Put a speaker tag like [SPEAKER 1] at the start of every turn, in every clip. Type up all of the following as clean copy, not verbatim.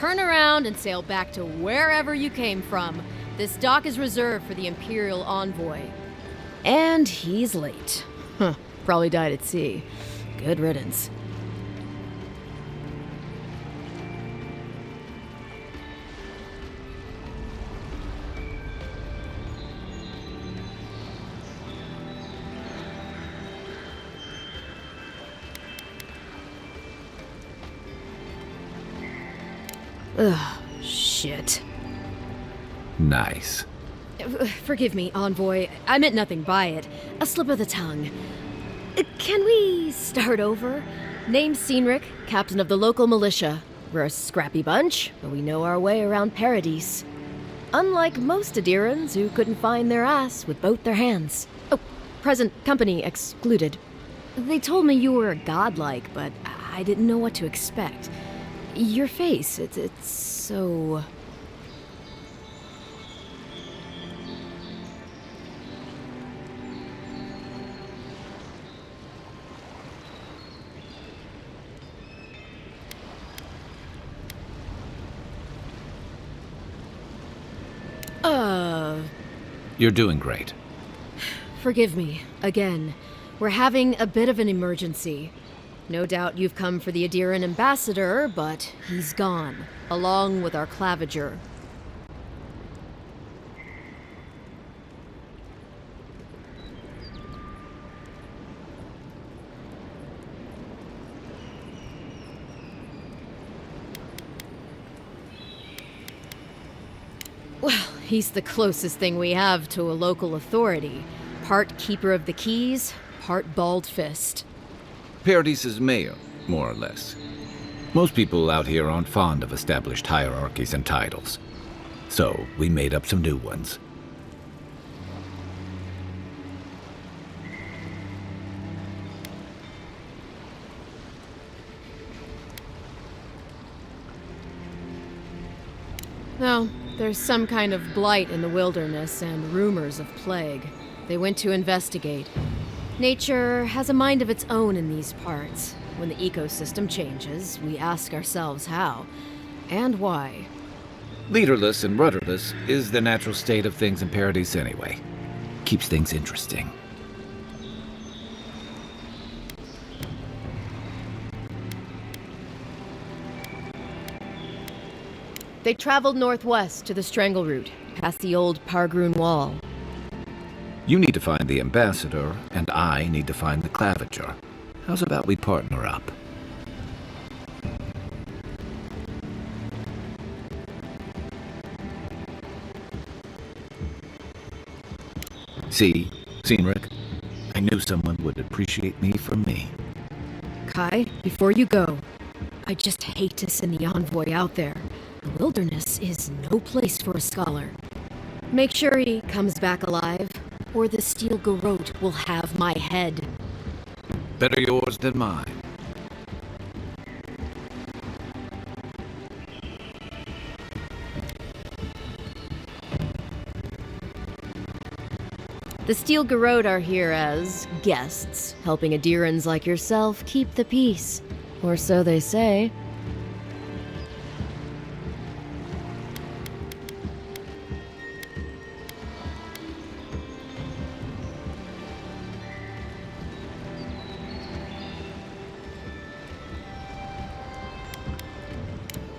[SPEAKER 1] turn around and sail back to wherever you came from. This dock is reserved for the Imperial Envoy. And he's late. Huh, probably died at sea. Good riddance. Ugh, shit.
[SPEAKER 2] Nice.
[SPEAKER 1] Forgive me, Envoy. I meant nothing by it. A slip of the tongue. Can we start over? Name's Cynric, captain of the local militia. We're a scrappy bunch, but we know our way around Paradise. Unlike most Adirans who couldn't find their ass with both their hands. Oh, present company excluded. They told me you were godlike, but I didn't know what to expect. Your face, it's so...
[SPEAKER 2] You're doing great.
[SPEAKER 1] Forgive me, again. We're having a bit of an emergency. No doubt you've come for the Adiran ambassador, but he's gone, along with our claviger. Well, he's the closest thing we have to a local authority. Part keeper of the keys, part bald fist.
[SPEAKER 2] Paradise's mayor, more or less. Most people out here aren't fond of established hierarchies and titles. So, we made up some new ones.
[SPEAKER 1] No, there's some kind of blight in the wilderness and rumors of plague. They went to investigate. Nature has a mind of its own in these parts. When the ecosystem changes, we ask ourselves how and why.
[SPEAKER 2] Leaderless and rudderless is the natural state of things in Paradise anyway. Keeps things interesting.
[SPEAKER 1] They traveled northwest to the Strangle Route, past the old Pargroon Wall.
[SPEAKER 2] You need to find the ambassador, and I need to find the claviger. How's about we partner up? See, Cynric, I knew someone would appreciate me for me.
[SPEAKER 1] Kai, before you go, I just hate to send the envoy out there. The wilderness is no place for a scholar. Make sure he comes back alive, or the steel garrote will have my head.
[SPEAKER 2] Better yours than mine.
[SPEAKER 1] The steel garrote are here as guests, helping Adirans like yourself keep the peace. Or so they say.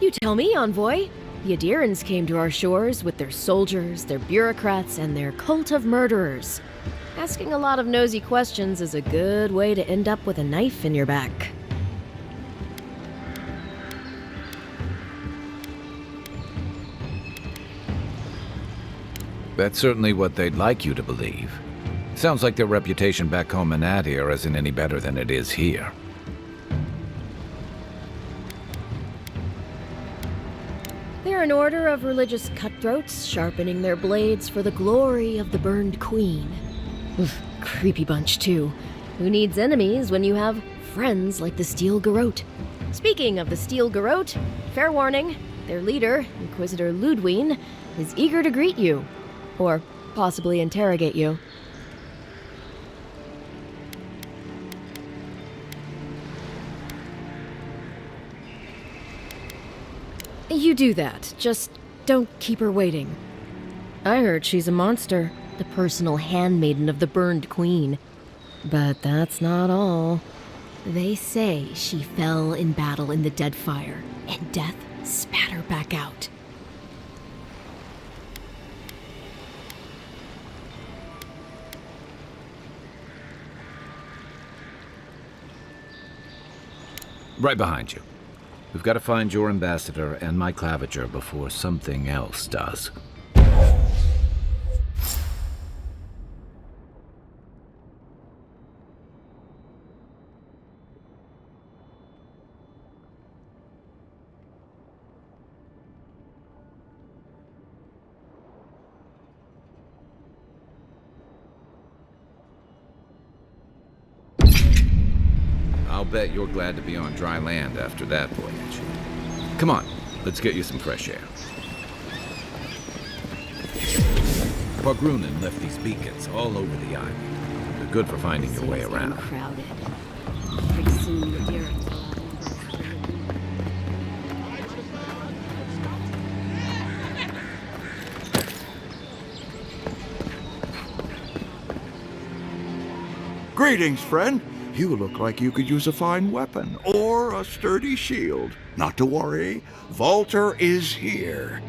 [SPEAKER 1] You tell me, Envoy. The Adirans came to our shores with their soldiers, their bureaucrats, and their cult of murderers. Asking a lot of nosy questions is a good way to end up with a knife in your back.
[SPEAKER 2] That's certainly what they'd like you to believe. Sounds like their reputation back home in Adir isn't any better than it is here.
[SPEAKER 1] They're an order of religious cutthroats, sharpening their blades for the glory of the burned queen. Oof, creepy bunch, too. Who needs enemies when you have friends like the Steel Garrote? Speaking of the Steel Garrote, fair warning, their leader, Inquisitor Ludwine, is eager to greet you. Or possibly interrogate you. You do that. Just don't keep her waiting. I heard she's a monster, the personal handmaiden of the Burned Queen. But that's not all. They say she fell in battle in the Deadfire, and death spat her back out.
[SPEAKER 2] Right behind you. We've got to find your ambassador and my claviger before something else does. I'll bet you're glad to be on dry land after that voyage. Come on, let's get you some fresh air. Pargrunen left these beacons all over the island. They're good for finding your way around.
[SPEAKER 1] Crowded. Pretty soon the deer.
[SPEAKER 3] Greetings, friend. You look like you could use a fine weapon or a sturdy shield. Not to worry, Volter is here.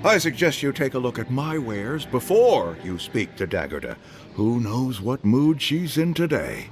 [SPEAKER 3] I suggest you take a look at my wares before you speak to Daggerda. Who knows what mood she's in today?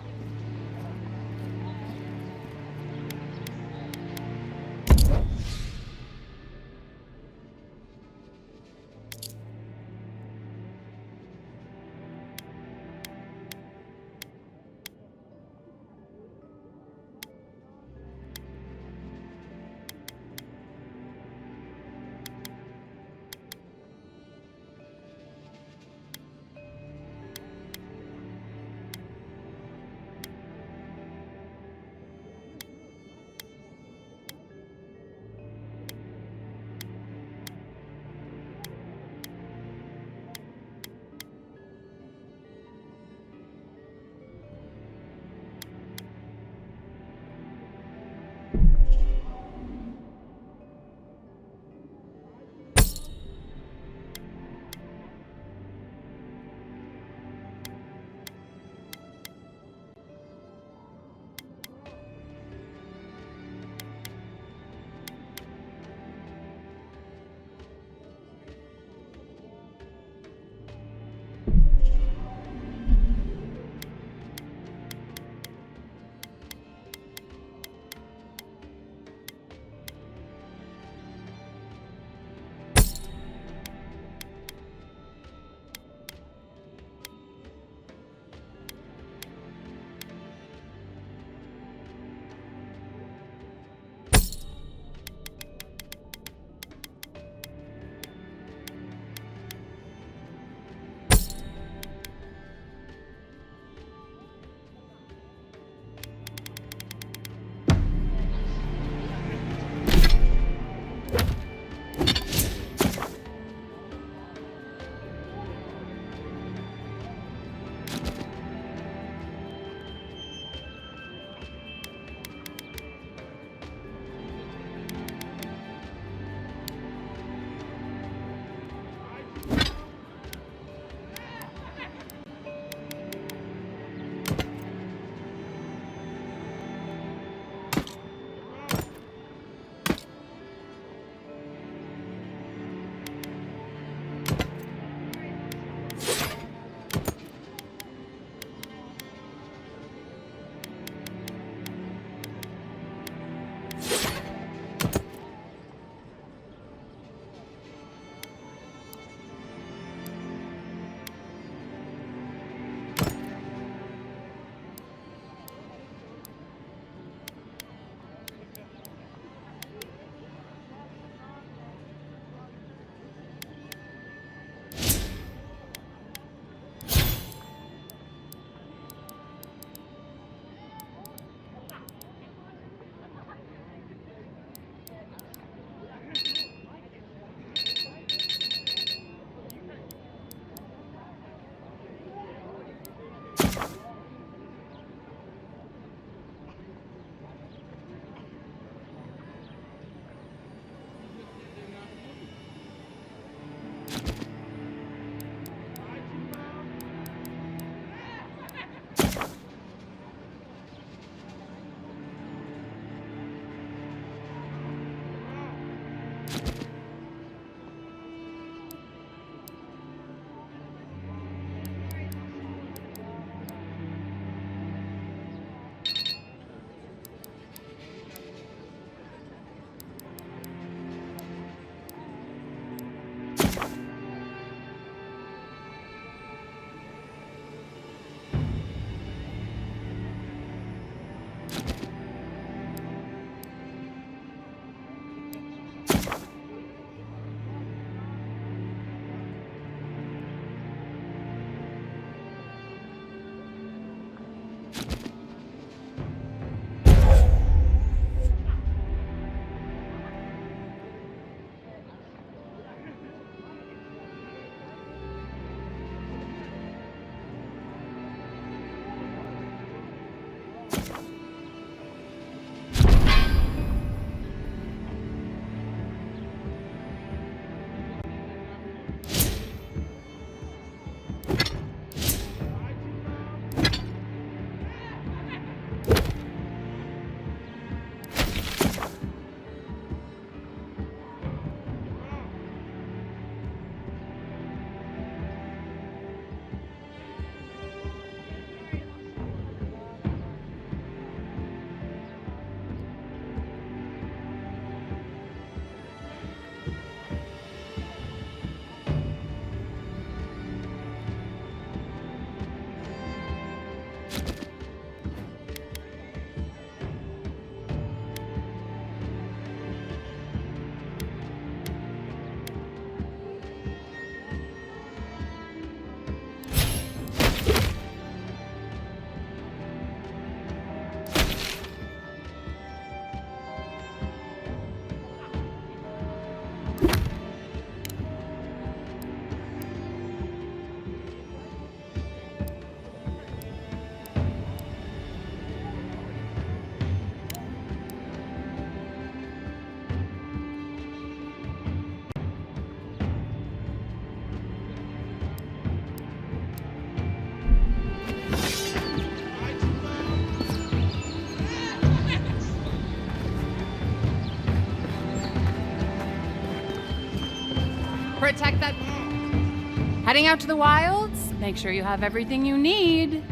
[SPEAKER 4] Protect that pet. Heading out to the wilds? Make sure you have everything you need.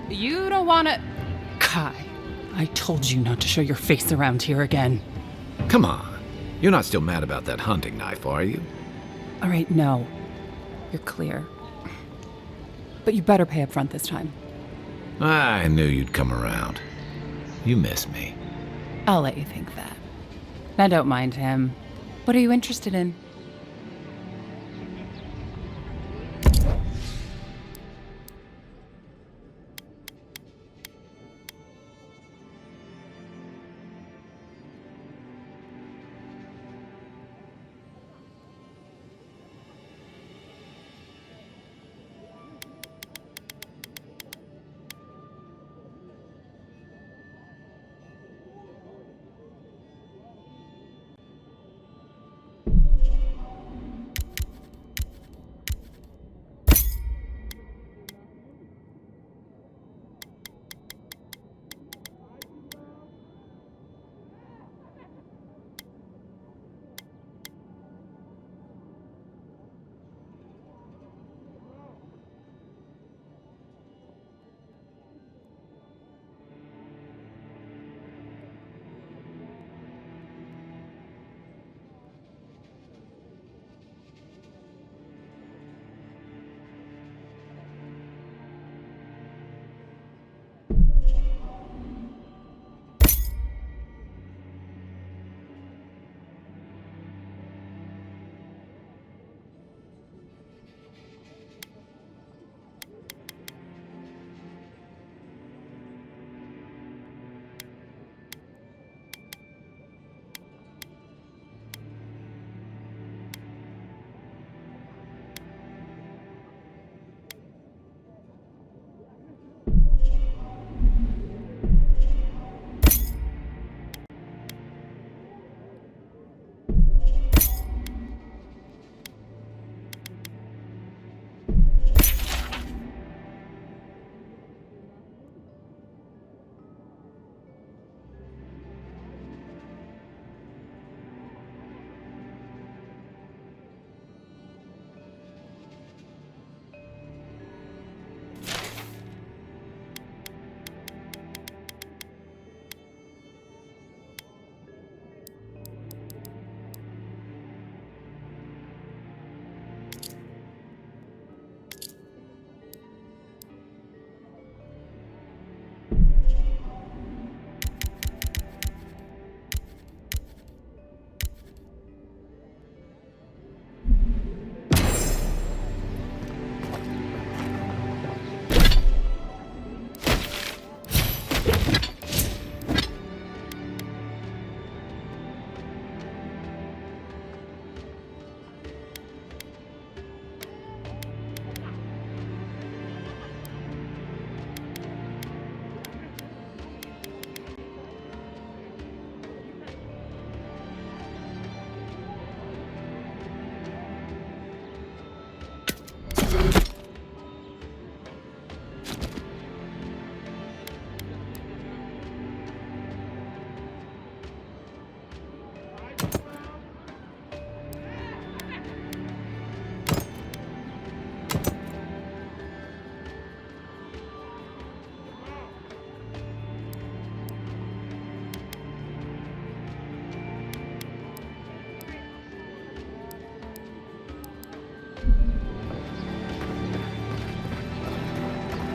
[SPEAKER 4] You don't want to...
[SPEAKER 5] Kai, I told you not to show your face around here again.
[SPEAKER 2] Come on. You're not still mad about that hunting knife, are you?
[SPEAKER 5] All right, no. You're clear. But you better pay up front this time.
[SPEAKER 2] I knew you'd come around. You miss me.
[SPEAKER 5] I'll let you think that. Now don't mind him. What are you interested in?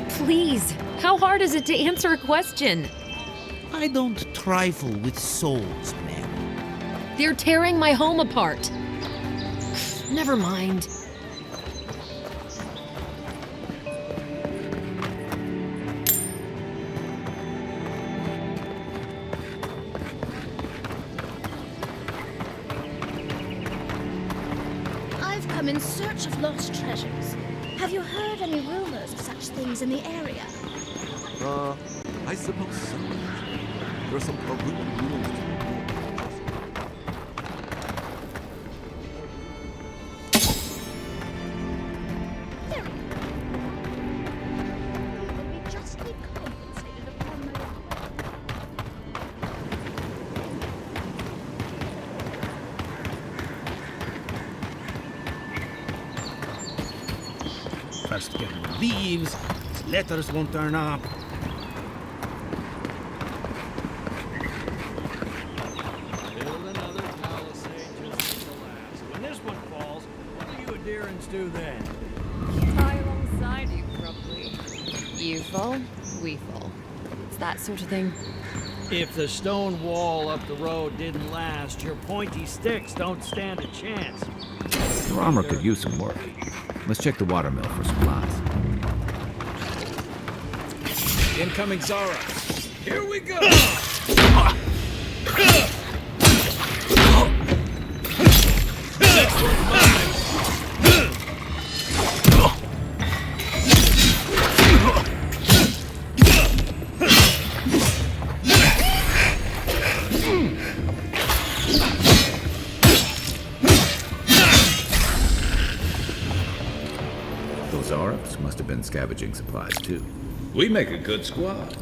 [SPEAKER 1] Please, how hard is it to answer a question?
[SPEAKER 6] I don't trifle with souls, ma'am.
[SPEAKER 1] They're tearing my home apart. Never mind.
[SPEAKER 7] I've come in search of lost treasures. Have you heard any rumors of such things in the area?
[SPEAKER 8] I suppose so. There's some ruined ruins to
[SPEAKER 7] Be justly compensated upon my
[SPEAKER 9] First getting leaves, his letters won't turn up.
[SPEAKER 10] Build another palisade just like the last. When this one falls, what do you adherents do then?
[SPEAKER 11] Tie alongside you, probably. You fall, we fall. It's that sort of thing.
[SPEAKER 10] If the stone wall up the road didn't last, your pointy sticks don't stand a chance.
[SPEAKER 2] Your armor could use some work. Let's check the watermill for supplies.
[SPEAKER 10] Incoming Zara. Here we go!
[SPEAKER 2] Those Arabs must have been scavenging supplies too.
[SPEAKER 12] We make a good squad.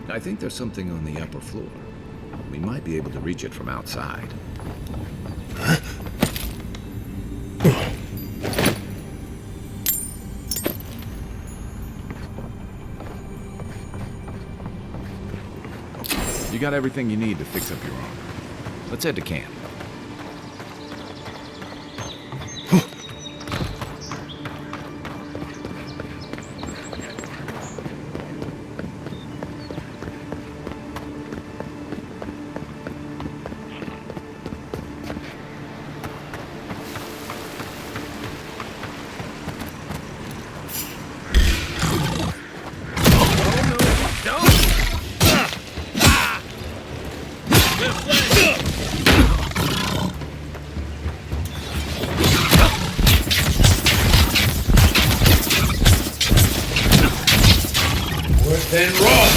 [SPEAKER 2] I think there's something on the upper floor. We might be able to reach it from outside. You got everything you need to fix up your armor. Let's head to camp.
[SPEAKER 12] Then roll!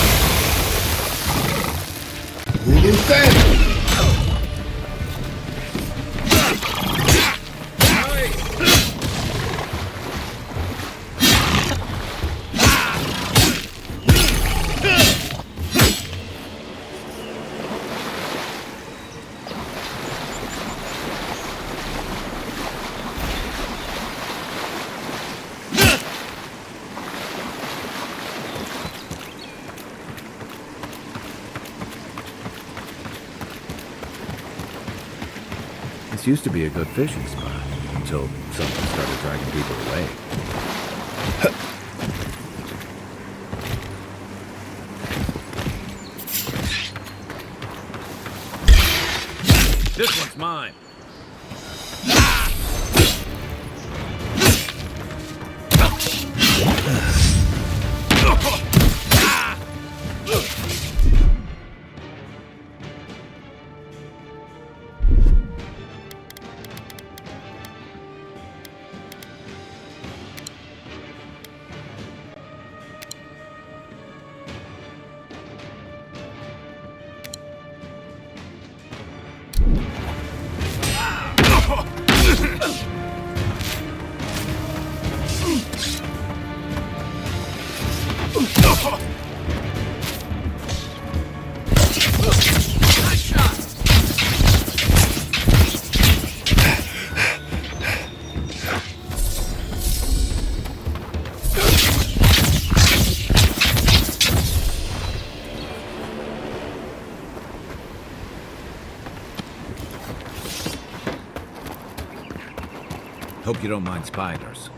[SPEAKER 12] Rule family!
[SPEAKER 2] This used to be a good fishing spot until something started dragging people away.
[SPEAKER 12] This one's mine.
[SPEAKER 2] Hope you don't mind spiders.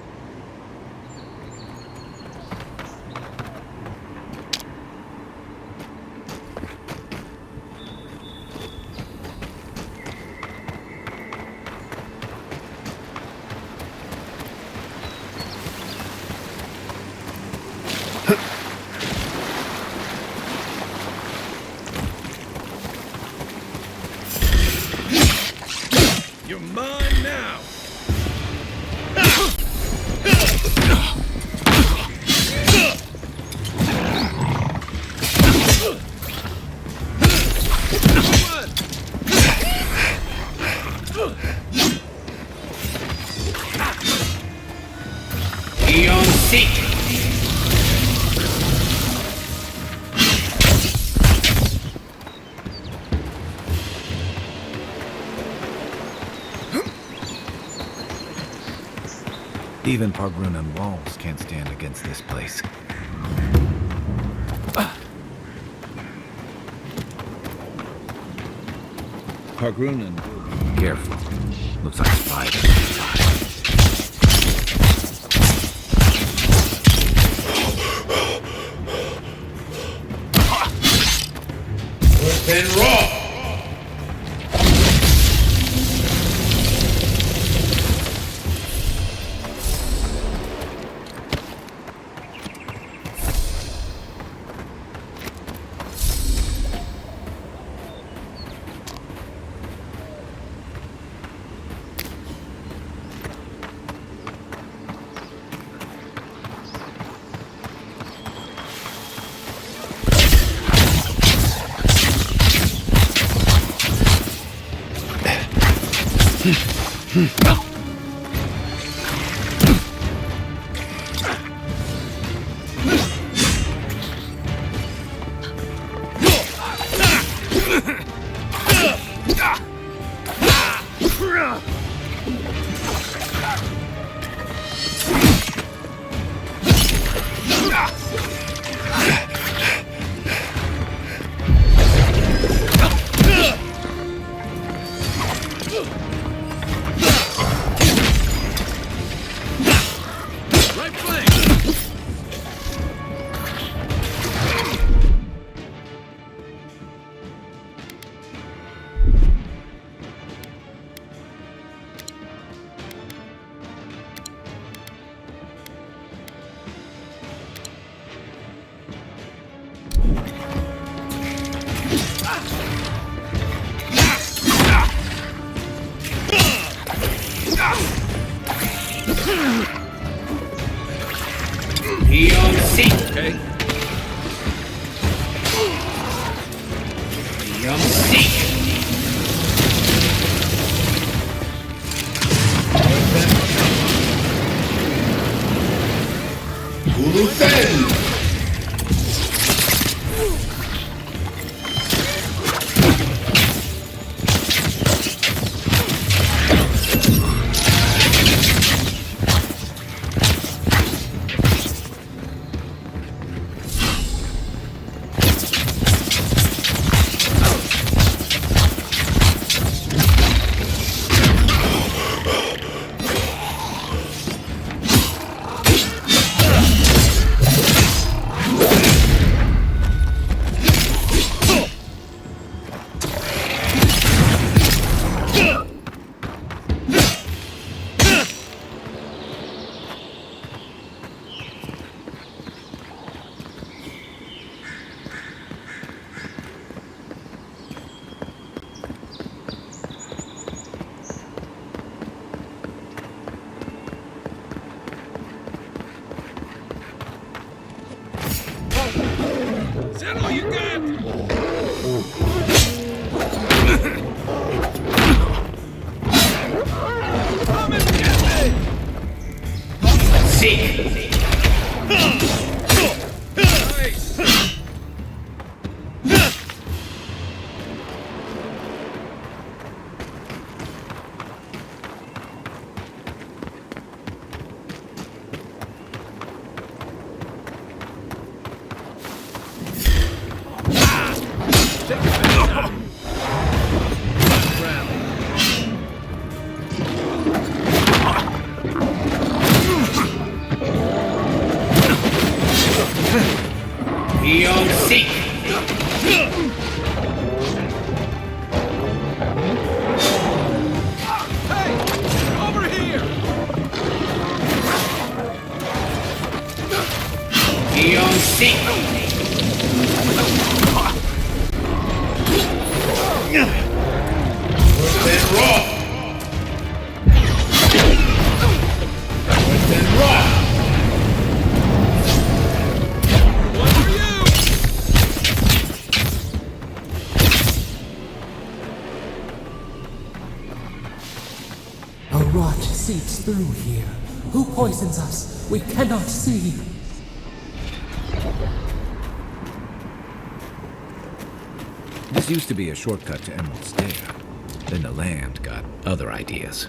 [SPEAKER 12] You're mine now!
[SPEAKER 6] Eon Seek!
[SPEAKER 2] Even Pargrunan walls can't stand against this place. Pargrunan. Careful. Looks like spiders inside.
[SPEAKER 12] Then raw!
[SPEAKER 13] Seeps through here. Who poisons us? We cannot see.
[SPEAKER 2] This used to be a shortcut to Emerald Stair. Then the land got other ideas.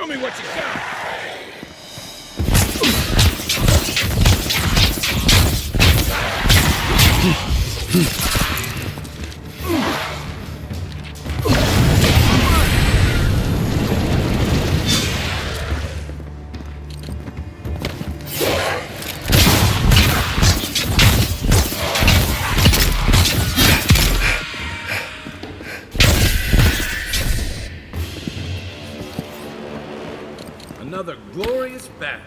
[SPEAKER 10] Show me what you got! Another glorious battle.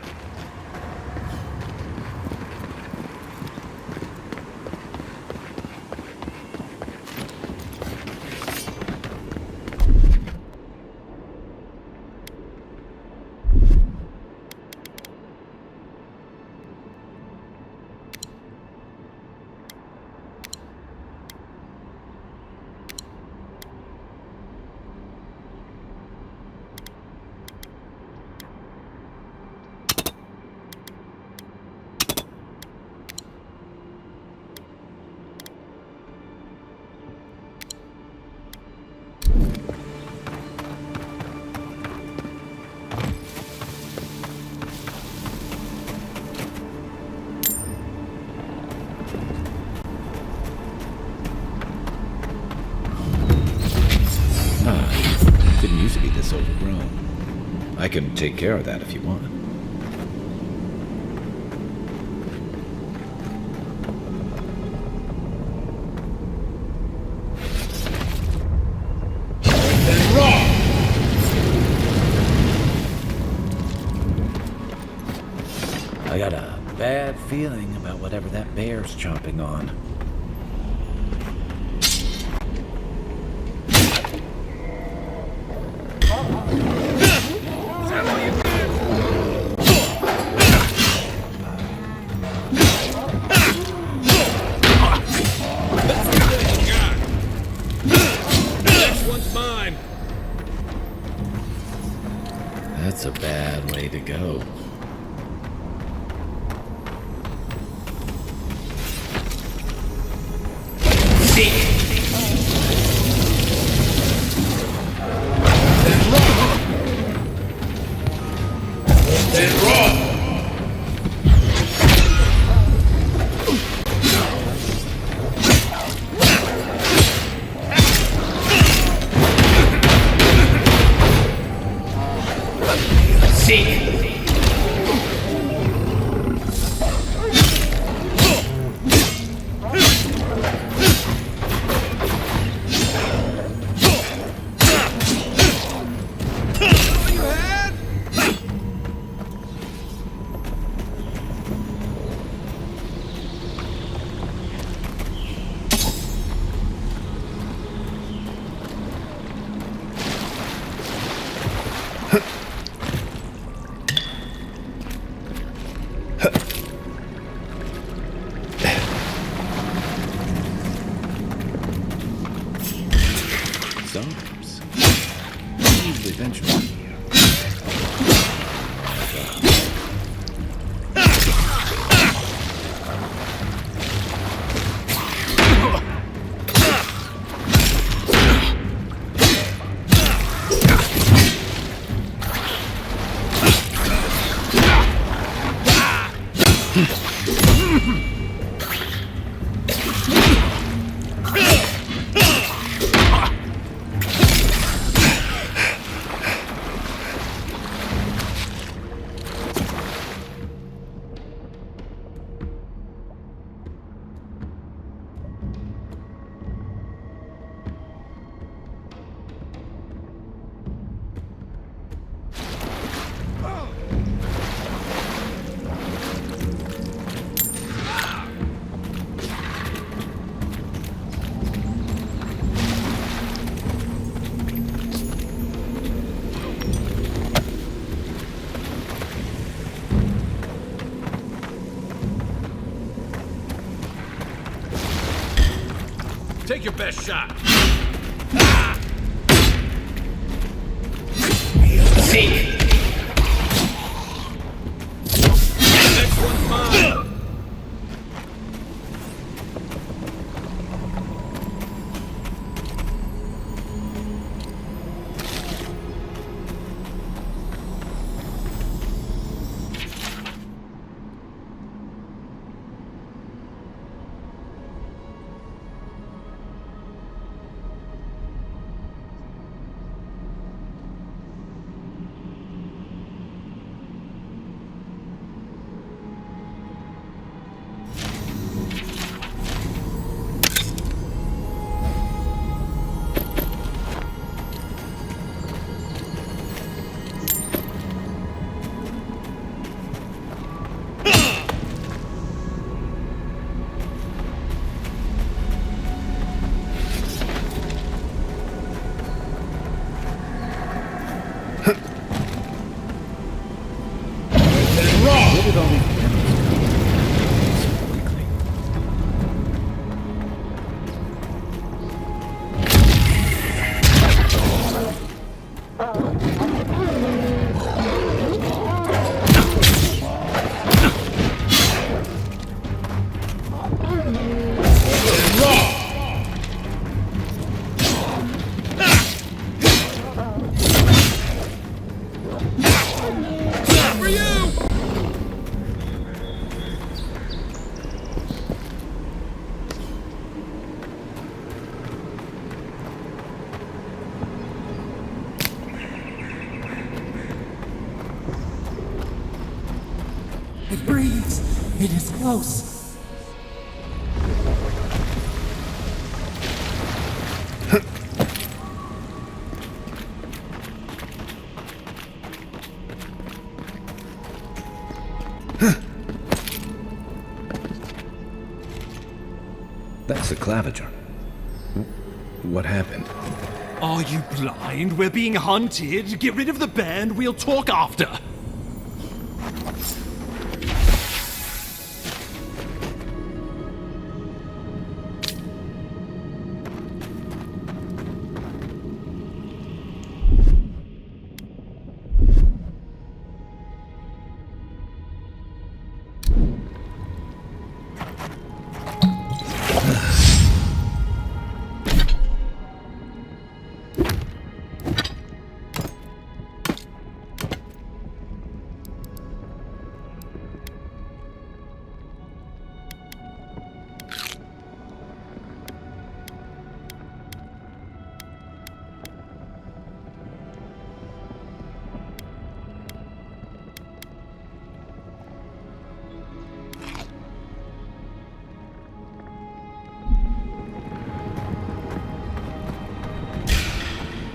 [SPEAKER 2] Didn't used to be this overgrown. I can take care of that if you want. I got a bad feeling about whatever that bear's chomping on. That's a bad way to go. Take your best shot. Next one's mine. all these panels so quickly?
[SPEAKER 13] It breathes. It is close.
[SPEAKER 2] That's the claviger. What happened?
[SPEAKER 10] Are you blind? We're being hunted. Get rid of the band. We'll talk after.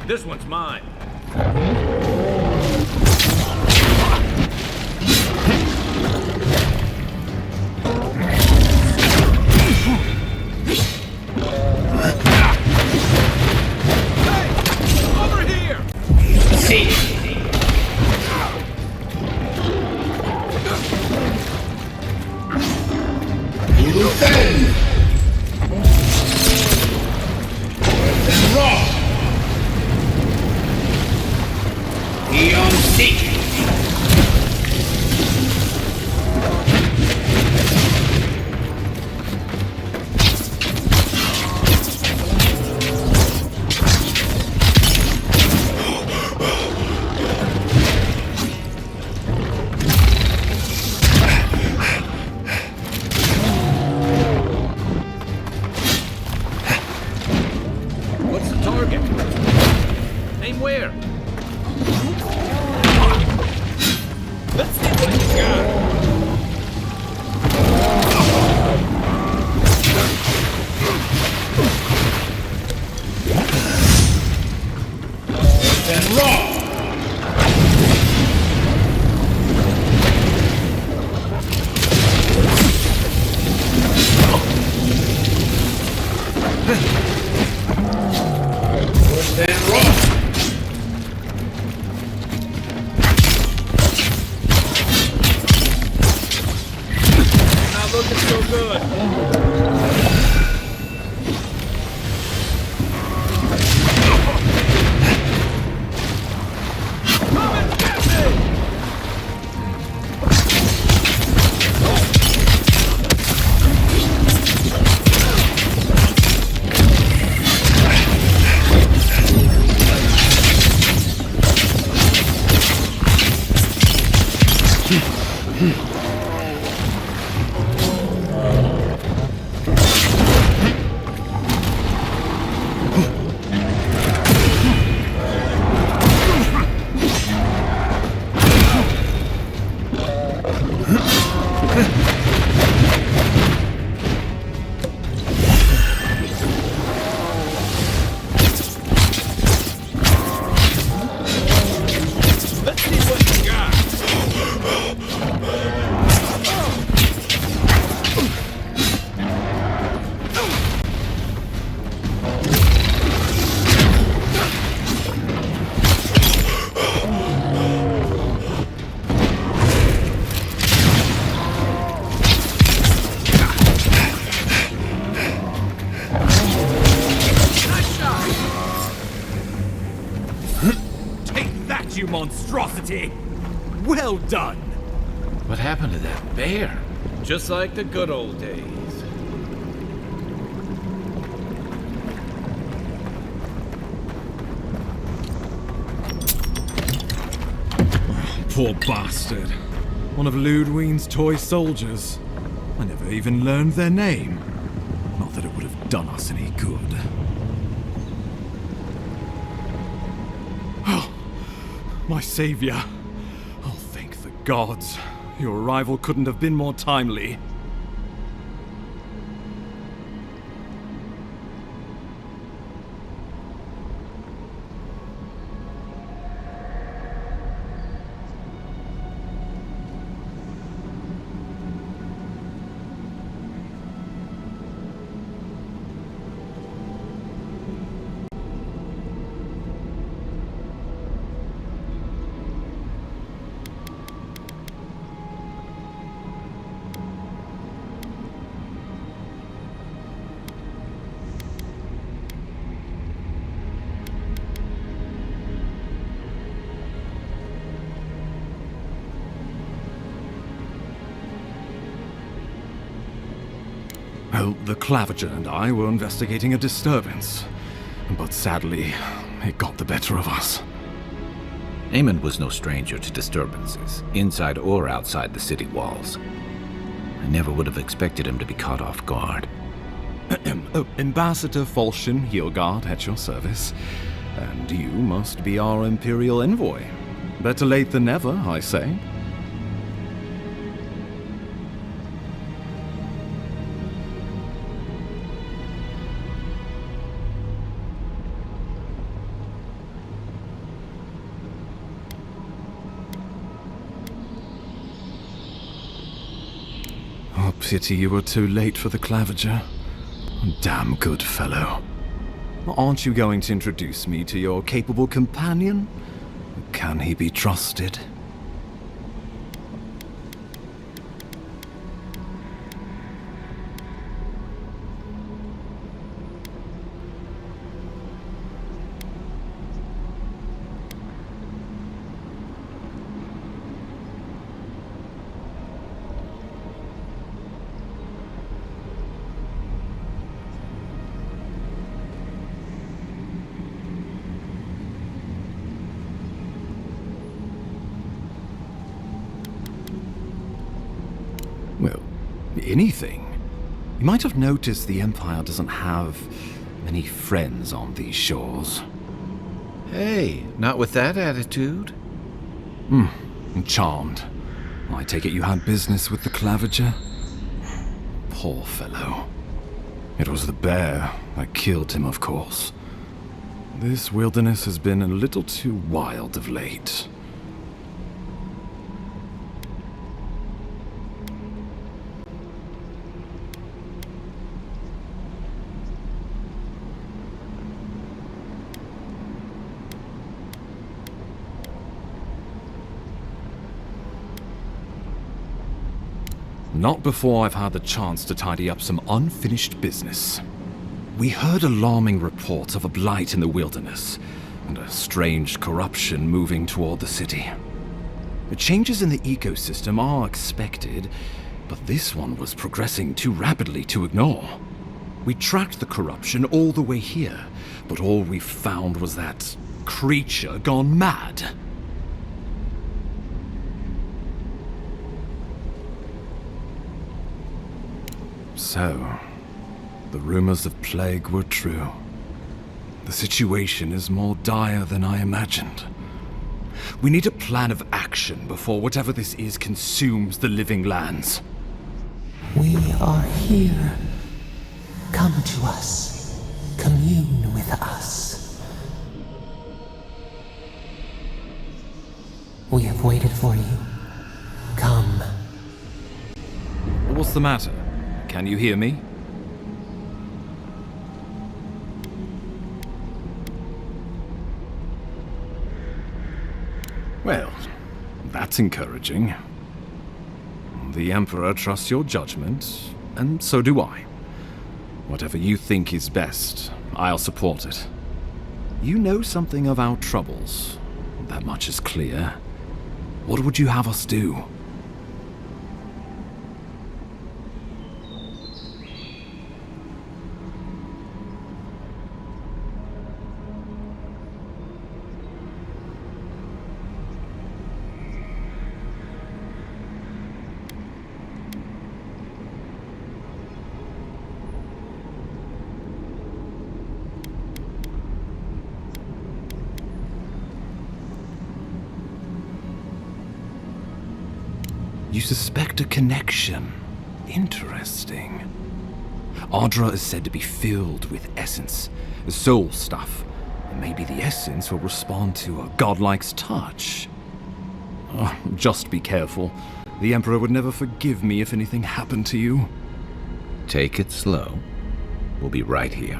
[SPEAKER 10] This one's mine. Hey! Over here!
[SPEAKER 12] See. Defend! And rock! Eon Seek!
[SPEAKER 10] What's the target? Aim where? Let's see what you got.
[SPEAKER 12] And rock! And rock!
[SPEAKER 10] Not looking so good. Come and get me! Let's see what you got.
[SPEAKER 9] monstrosity! Well done!
[SPEAKER 2] What happened to that bear?
[SPEAKER 10] Just like the good old days.
[SPEAKER 9] Poor bastard. One of Ludwine's toy soldiers. I never even learned their name. Not that it would have done us any good. Oh, my savior. Oh, thank the gods. Your arrival couldn't have been more timely. Well, the Clavager and I were investigating a disturbance, but sadly, it got the better of us.
[SPEAKER 2] Eamon was no stranger to disturbances, inside or outside the city walls. I never would have expected him to be caught off guard.
[SPEAKER 9] Ambassador Falchion Heelguard at your service, and you must be our Imperial envoy. Better late than never, I say. Oh, pity you were too late for the Clavager. Damn good fellow. Aren't you going to introduce me to your capable companion? Can he be trusted? Well, anything. You might have noticed the Empire doesn't have many friends on these shores.
[SPEAKER 2] Hey, not with that attitude.
[SPEAKER 9] Charmed. I take it you had business with the Clavager? Poor fellow. It was the bear that killed him, of course. This wilderness has been a little too wild of late. Not before I've had the chance to tidy up some unfinished business. We heard alarming reports of a blight in the wilderness, and a strange corruption moving toward the city. The changes in the ecosystem are expected, but this one was progressing too rapidly to ignore. We tracked the corruption all the way here, but all we found was that creature gone mad. So, the rumors of plague were true. The situation is more dire than I imagined. We need a plan of action before whatever this is consumes the living lands.
[SPEAKER 13] We are here. Come to us. Commune with us. We have waited for you. Come.
[SPEAKER 9] What's the matter? Can you hear me? Well, that's encouraging. The Emperor trusts your judgment, and so do I. Whatever you think is best, I'll support it. You know something of our troubles. that much is clear. What would you have us do? You suspect a connection. Interesting. Ardra is said to be filled with essence, soul stuff. And maybe the essence will respond to a godlike's touch. Oh, just be careful. The Emperor would never forgive me if anything happened to you.
[SPEAKER 2] Take it slow. We'll be right here.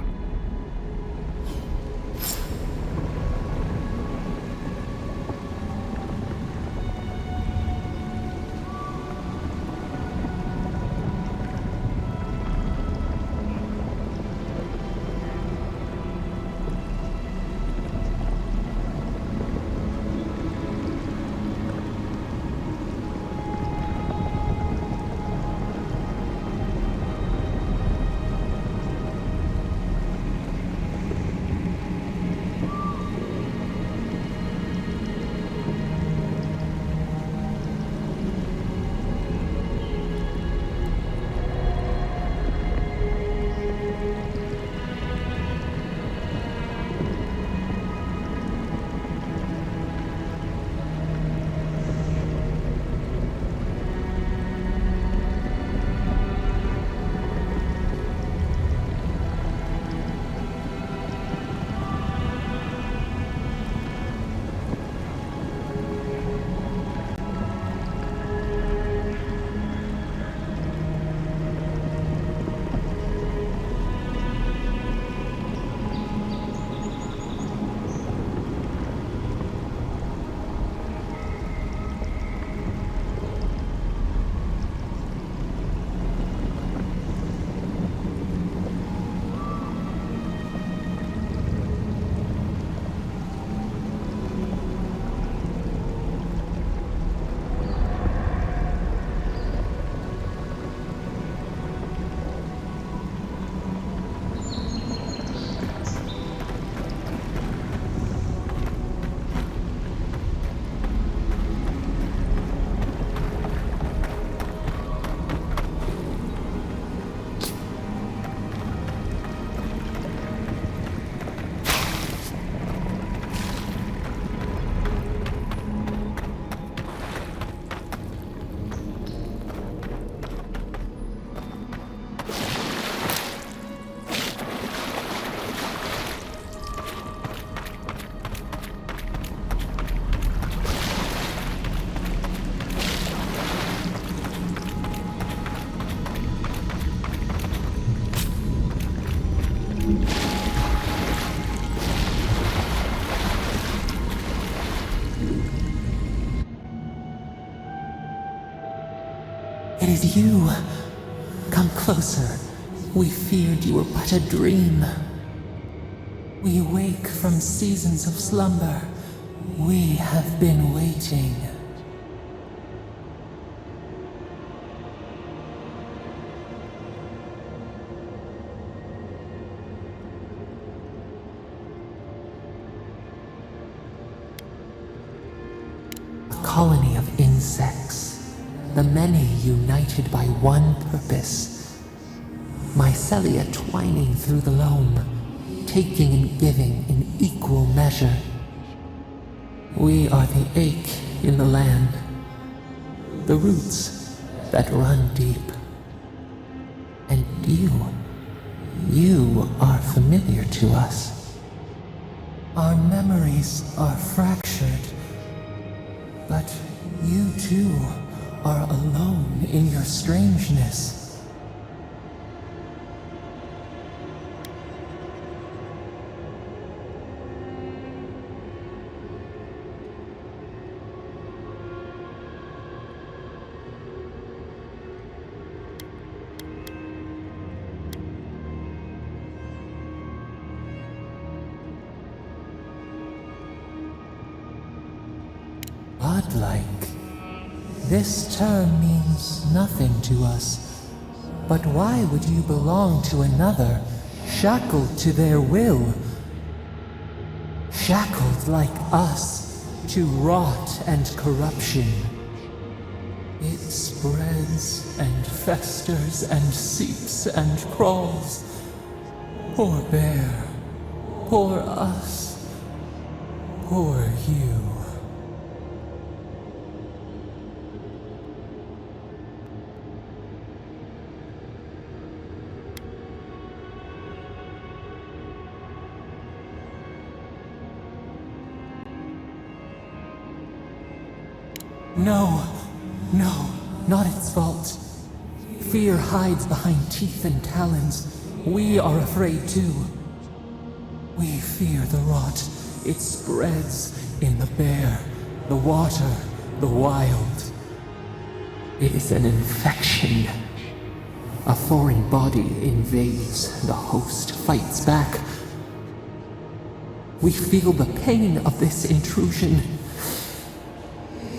[SPEAKER 13] It is you. Come closer. We feared you were but a dream. We awake from seasons of slumber. We have been waiting. A colony of insects. The many united by one purpose. Mycelia twining through the loam, taking and giving in equal measure. We are the ache in the land, the roots that run deep. And you are familiar to us. Our memories are fractured, but you too are alone in your strangeness. godlike. This term means nothing to us. But why would you belong to another, shackled to their will? Shackled like us to rot and corruption. It spreads and festers and seeps and crawls. Poor bear. Poor us. Poor you. No, not its fault. Fear hides behind teeth and talons. We are afraid too. We fear the rot. It spreads in the bear, the water, the wild. It is an infection. A foreign body invades, the host fights back. We feel the pain of this intrusion.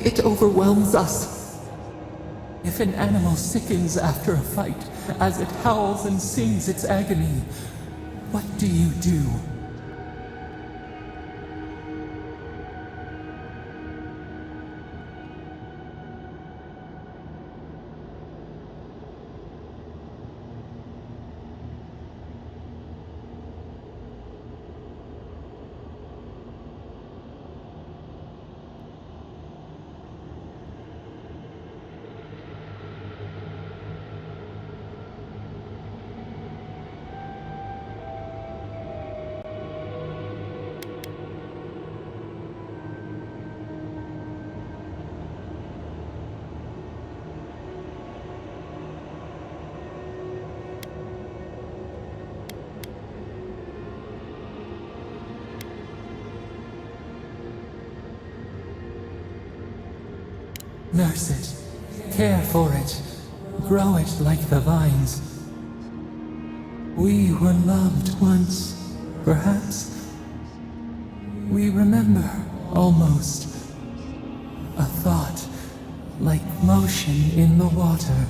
[SPEAKER 13] It overwhelms us. If an animal sickens after a fight, as it howls and sings its agony, what do you do? Nurse it, care for it, grow it like the vines. We were loved once, perhaps. We remember, almost. A thought, like motion in the water.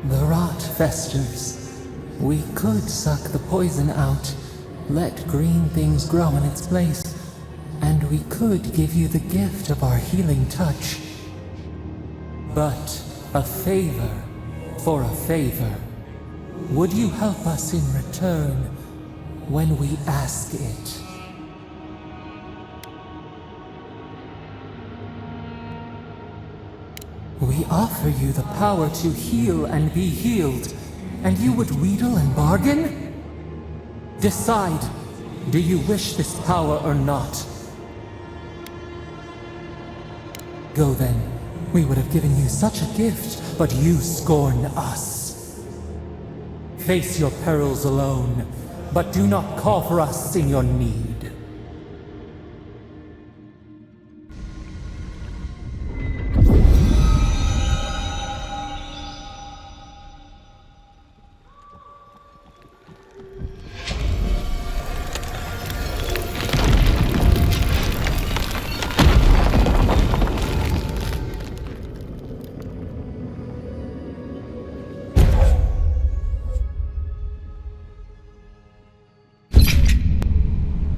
[SPEAKER 13] The rot festers. We could suck the poison out, let green things grow in its place, and we could give you the gift of our healing touch. But a favor for a favor. Would you help us in return when we ask it? We offer you the power to heal and be healed, and you would wheedle and bargain? Decide, do you wish this power or not? Go then. We would have given you such a gift, but you scorn us. Face your perils alone, but do not call for us in your need.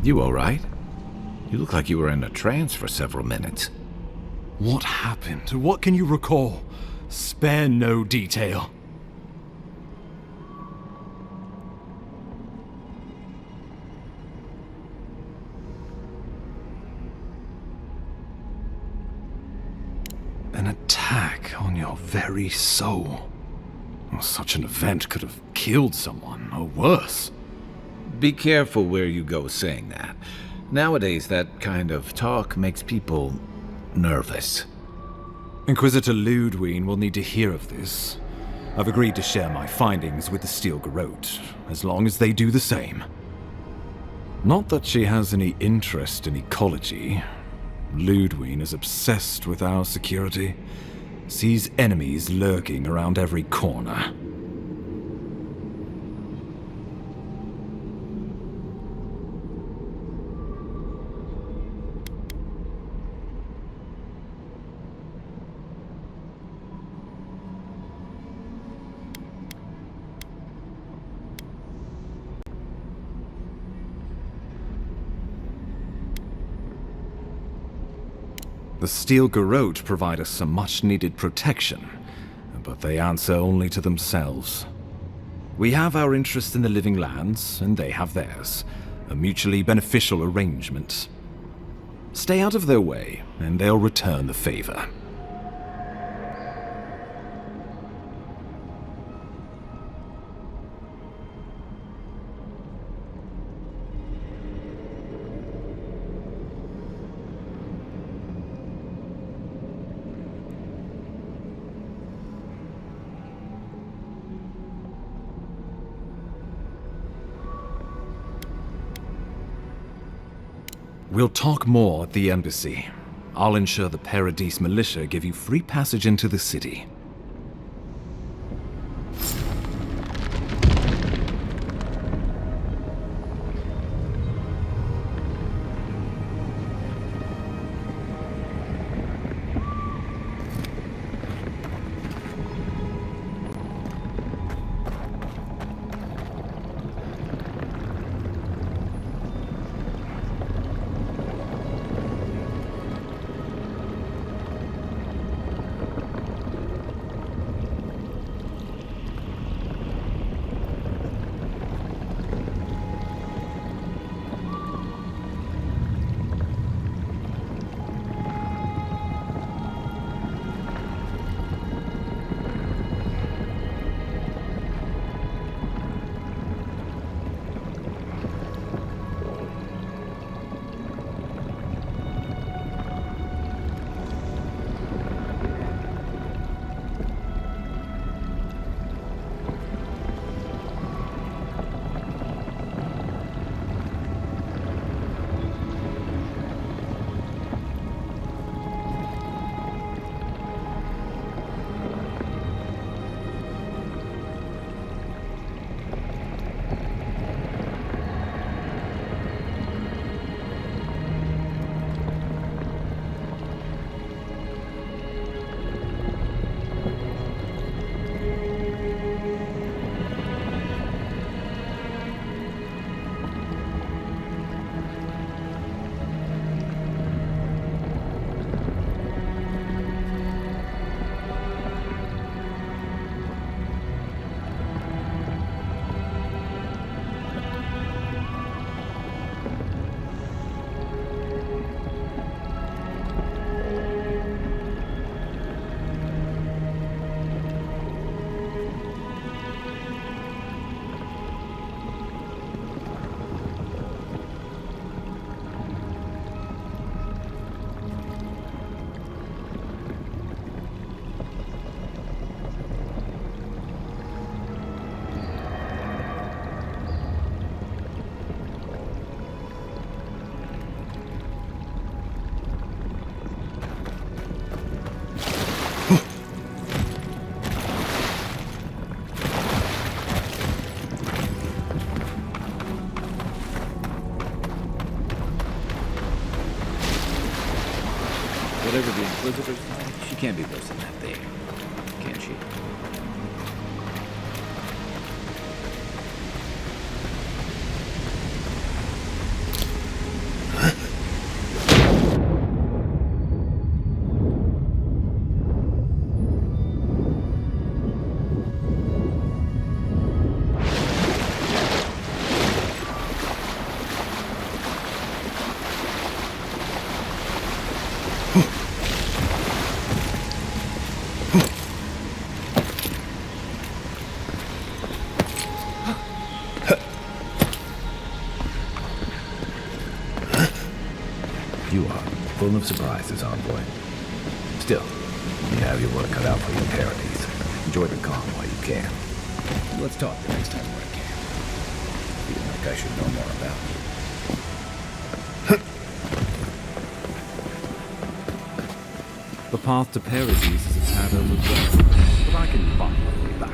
[SPEAKER 2] You alright? You look like you were in a trance for several minutes.
[SPEAKER 9] What happened? What can you recall? Spare no detail. An attack on your very soul. Well, such an event could have killed someone, or worse.
[SPEAKER 2] Be careful where you go saying that. Nowadays, that kind of talk makes people nervous.
[SPEAKER 9] Inquisitor Ludwig will need to hear of this. I've agreed to share my findings with the Steel Garrote, as long as they do the same. Not that she has any interest in ecology. Ludwig is obsessed with our security, sees enemies lurking around every corner. The Steel Garrote provide us some much-needed protection, but they answer only to themselves. We have our interest in the living lands, and they have theirs. A mutually beneficial arrangement. Stay out of their way, and they'll return the favor. We'll talk more at the embassy. I'll ensure the Paradise militia give you free passage into the city.
[SPEAKER 2] Whatever the Inquisitor's like, she can't be worse than that thing, can she?
[SPEAKER 14] You are full of surprises, Envoy. Still, you have your work cut out for your Paradise.
[SPEAKER 2] Enjoy the calm while you can. Let's talk the next time we're at camp. Feel like I should know more about you.
[SPEAKER 9] The path to Paradise is a tad overgrown, but I can find my way back.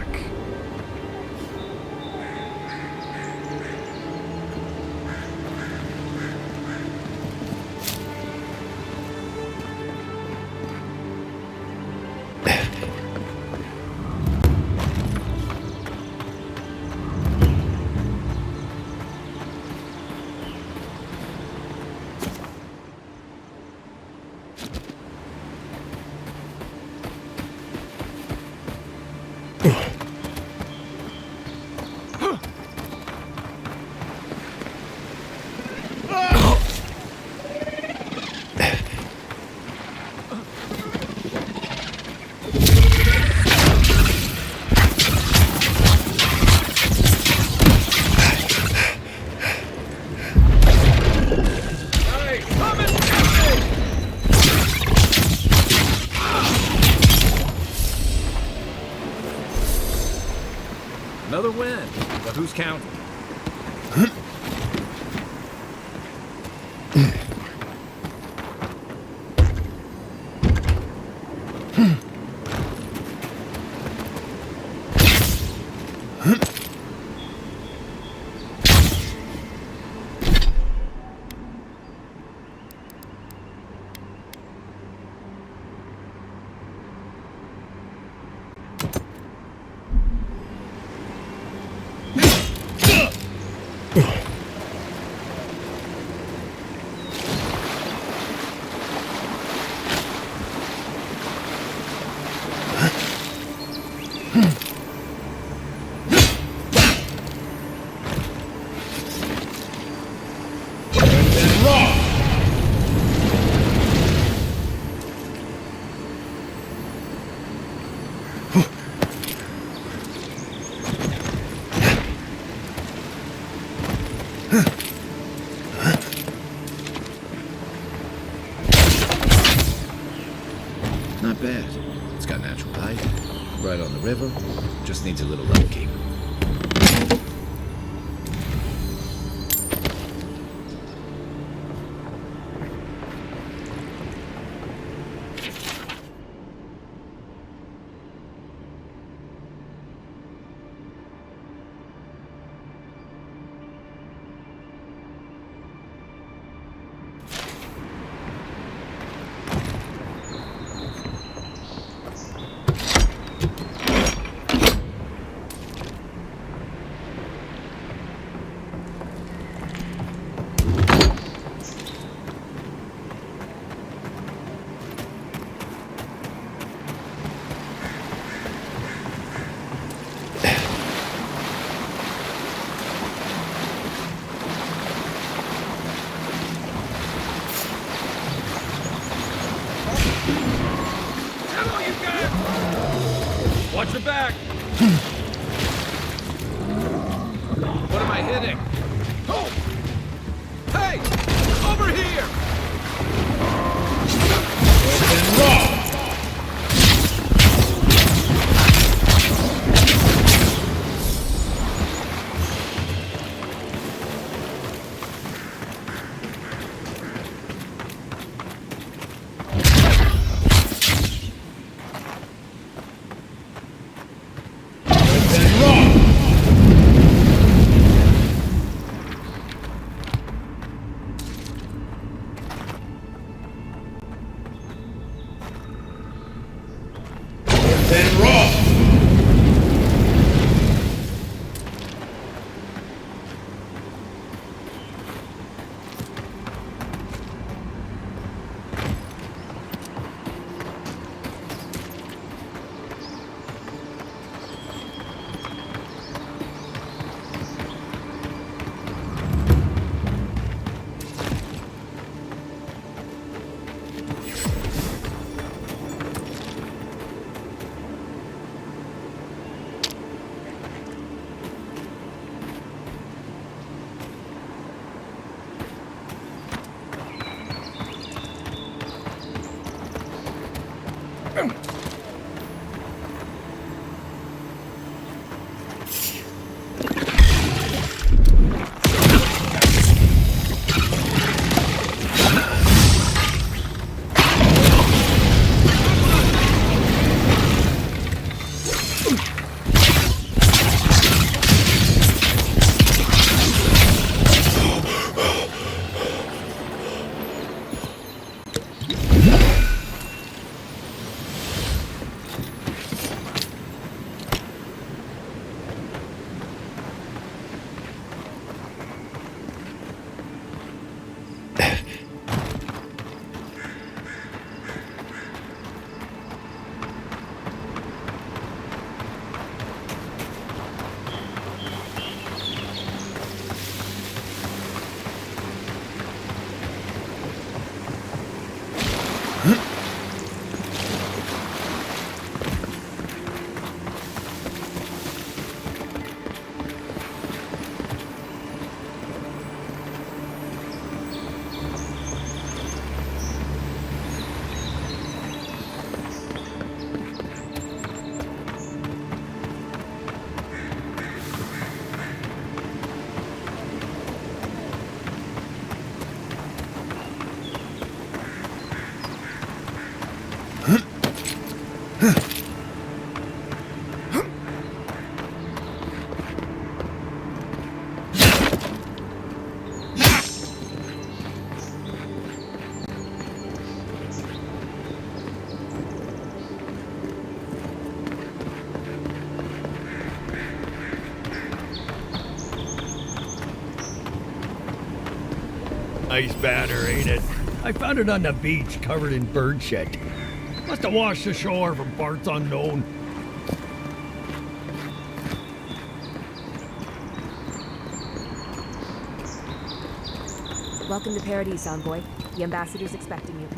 [SPEAKER 2] Another win, but who's counting? Not bad. It's got natural height, right on the river, just needs a little upkeep.
[SPEAKER 10] Watch your back!
[SPEAKER 2] What am I hitting?
[SPEAKER 10] Oh! Hey! Over here!
[SPEAKER 12] Open raw!
[SPEAKER 10] Nice banner, ain't it? I found it on the beach, covered in bird shit. Must have washed ashore from parts unknown.
[SPEAKER 15] Welcome to Paradise, Envoy. The ambassador's expecting you.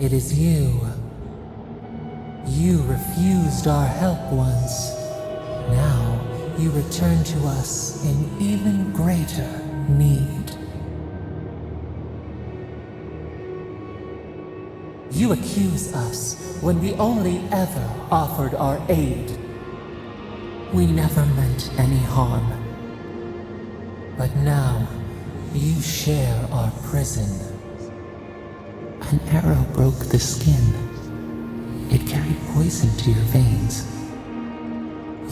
[SPEAKER 13] It is you. You refused our help once. Now you return to us in even greater need. You accuse us when we only ever offered our aid. We never meant any harm. But now, you share our prison. An arrow broke the skin. It carried poison to your veins.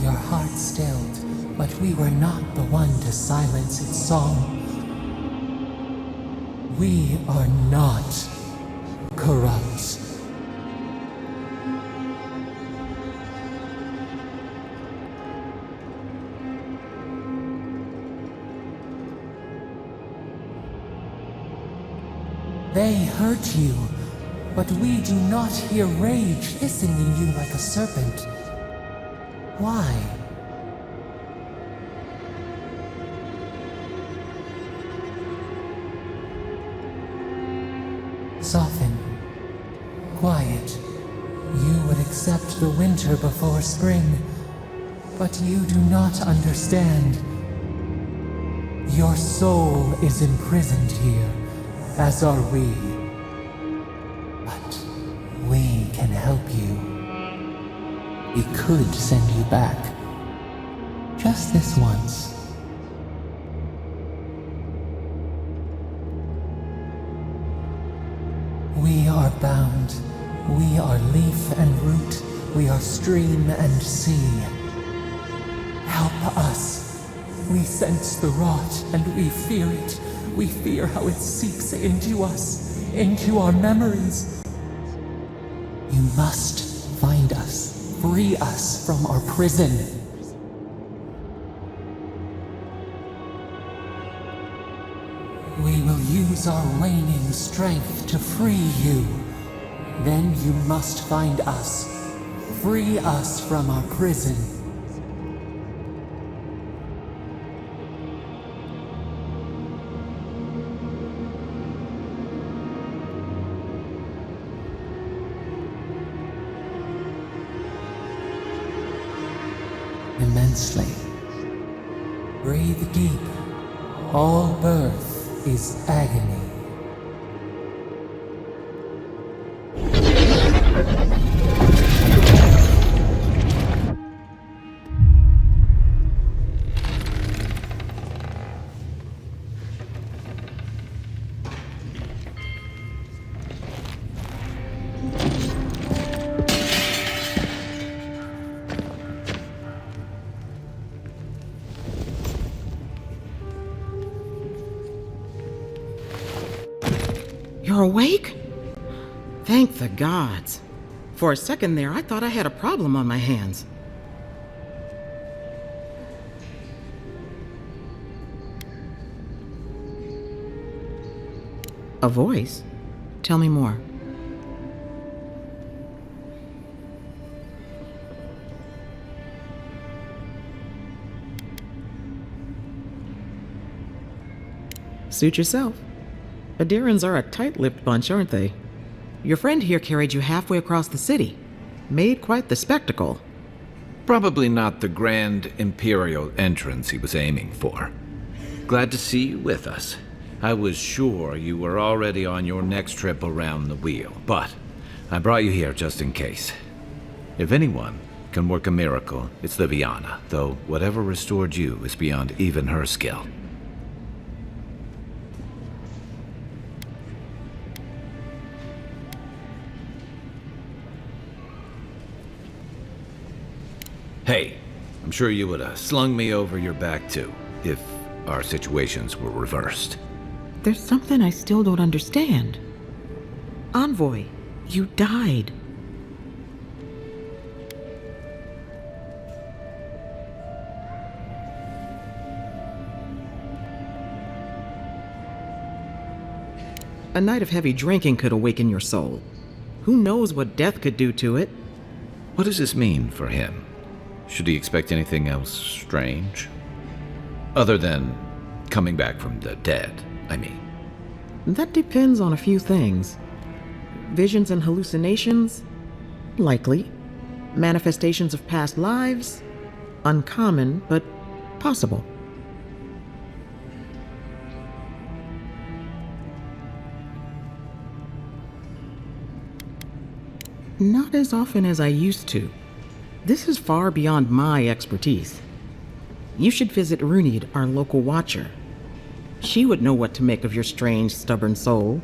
[SPEAKER 13] Your heart stilled, but we were not the one to silence its song. We are not corrupt. They hurt you, but we do not hear rage hissing in you like a serpent. Why? Soften. Quiet. You would accept the winter before spring, but you do not understand. Your soul is imprisoned here, as are we. But we can help you. We could send you back. Just this once. We are bound. We are leaf and root. We are stream and sea. Help us. We sense the rot and we fear it. We fear how it seeps into us, into our memories. You must find us, free us from our prison. We will use our waning strength to free you. Then you must find us, free us from our prison. Immensely. Breathe deep. All birth is agony.
[SPEAKER 16] You're awake? Thank the gods. For a second there, I thought I had a problem on my hands. A voice? Tell me more. Suit yourself. Adirans are a tight-lipped bunch, aren't they? Your friend here carried you halfway across the city. Made quite the spectacle.
[SPEAKER 2] Probably not the grand imperial entrance he was aiming for. Glad to see you with us. I was sure you were already on your next trip around the wheel, but I brought you here just in case. If anyone can work a miracle, it's Liviana, though whatever restored you is beyond even her skill. Hey, I'm sure you would have slung me over your back too, if our situations were reversed.
[SPEAKER 16] There's something I still don't understand. Envoy, you died. A night of heavy drinking could awaken your soul. Who knows what death could do to it?
[SPEAKER 2] What does this mean for him? Should he expect anything else strange? Other than coming back from the dead, I mean.
[SPEAKER 16] That depends on a few things. Visions and hallucinations? Likely. Manifestations of past lives? Uncommon, but possible. Not as often as I used to. This is far beyond my expertise. You should visit Runid, our local watcher. She would know what to make of your strange, stubborn soul.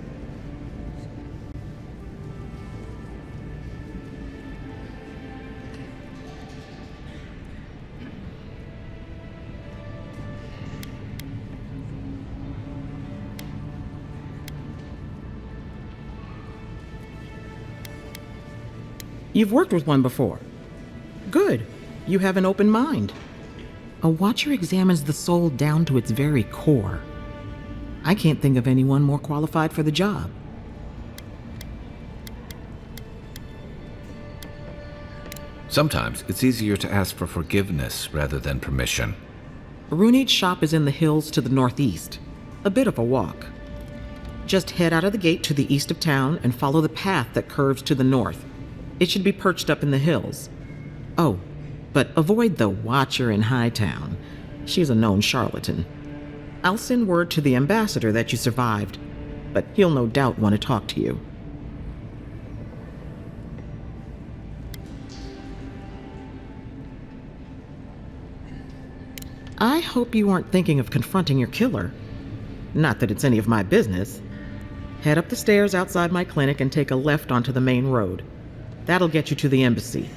[SPEAKER 16] You've worked with one before. Good. You have an open mind. A watcher examines the soul down to its very core. I can't think of anyone more qualified for the job.
[SPEAKER 2] Sometimes it's easier to ask for forgiveness rather than permission.
[SPEAKER 16] Runid's shop is in the hills to the northeast. A bit of a walk. Just head out of the gate to the east of town and follow the path that curves to the north. It should be perched up in the hills. Oh, but avoid the watcher in Hightown. She's a known charlatan. I'll send word to the ambassador that you survived, but he'll no doubt want to talk to you. I hope you aren't thinking of confronting your killer. Not that it's any of my business. Head up the stairs outside my clinic and take a left onto the main road. That'll get you to the embassy.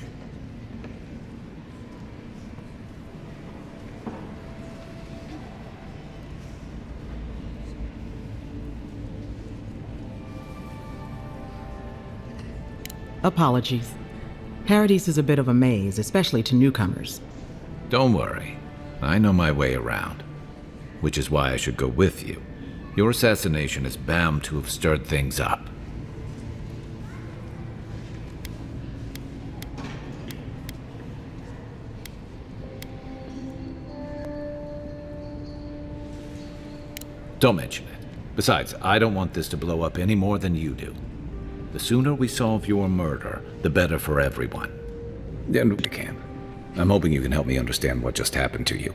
[SPEAKER 16] Apologies. Paradise is a bit of a maze, especially to newcomers.
[SPEAKER 2] Don't worry. I know my way around. Which is why I should go with you. Your assassination is bound to have stirred things up. Don't mention it. Besides, I don't want this to blow up any more than you do. The sooner we solve your murder, the better for everyone. And we can. I'm hoping you can help me understand what just happened to you.